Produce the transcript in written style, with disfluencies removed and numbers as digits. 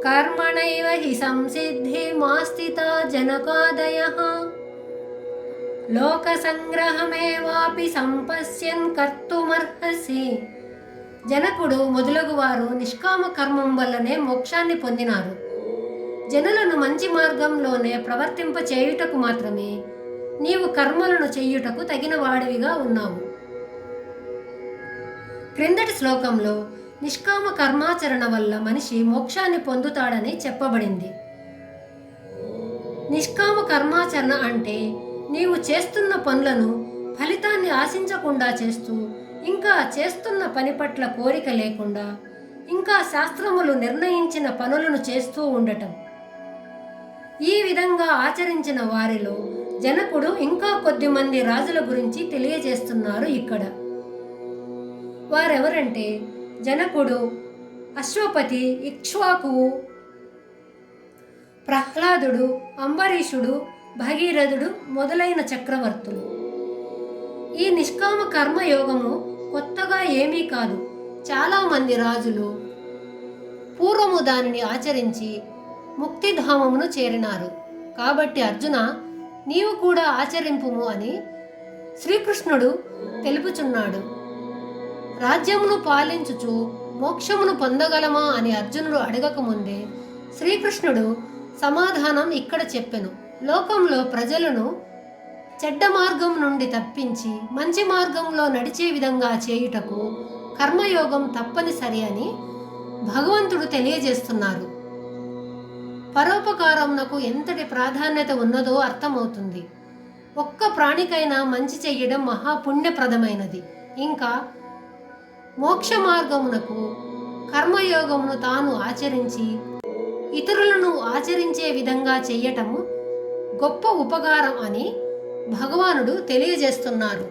కర్మణైవ హి సంసిద్ధిమాస్థితా జనకాదయః లోకసంగ్రహమేవాపి సంపశ్యన్ కర్తుమర్హసి. జనకుడు మొదలగు వారు నిష్కామ కర్మం వల్లనే మోక్షాన్ని పొందినారు. జనులను మంచి మార్గంలోనే ప్రవర్తింప చేయుటకు మాత్రమే నీవు కర్మలను చెయ్యుటకు తగిన వాడివిగా ఉన్నావు. క్రిందటి శ్లోకంలో నిష్కామ కర్మాచరణ వల్ల మనిషి మోక్షాన్ని పొందుతాడని చెప్పబడింది. నిష్కామ కర్మాచరణ అంటే నీవు చేస్తున్న పనులను ఫలితాన్ని ఆశించకుండా చేస్తూ, ఇంకా చేస్తున్న పని పట్ల కోరిక లేకుండా, ఇంకా శాస్త్రములు నిర్ణయించిన పనులను చేస్తూ ఉండటం. ఈ విధంగా ఆచరించిన వారిలో జనకుడు ఇంకా కొద్దిమంది రాజుల గురించి తెలియజేస్తున్నారు ఇక్కడ. వారెవరంటే జనకుడు, అశ్వపతి, ఇక్ష్వాకువు, ప్రహ్లాదుడు, అంబరీషుడు, భగీరథుడు మొదలైన చక్రవర్తులు. ఈ నిష్కామ కర్మయోగము కొత్తగా ఏమీ కాదు. చాలామంది రాజులు పూర్వము దానిని ఆచరించి ముక్తిధామమును చేరినారు. కాబట్టి అర్జున, నీవు కూడా ఆచరింపుము అని శ్రీకృష్ణుడు తెలుపుచున్నాడు. రాజ్యమును పాలించుచు మోక్షమును పొందగలమా అని అర్జునుడు అడగకముందే శ్రీకృష్ణుడు సమాధానం ఇక్కడ చెప్పెను. లోకంలో ప్రజలను చెడ్డ మార్గం నుండి తప్పించి మంచి మార్గంలో నడిచే విధంగా చేయుటకు కర్మయోగం తప్పనిసరి అని భగవంతుడు తెలియజేస్తున్నారు. పరోపకారమునకు ఎంతటి ప్రాధాన్యత ఉన్నదో అర్థమవుతుంది. ఒక్క ప్రాణికైనా మంచి చెయ్యడం మహాపుణ్యప్రదమైనది. ఇంకా మోక్ష మార్గమునకు కర్మయోగమును తాను ఆచరించి ఇతరులను ఆచరించే విధంగా చెయ్యటము గొప్ప ఉపకారం అని భగవానుడు తెలియజేస్తున్నారు.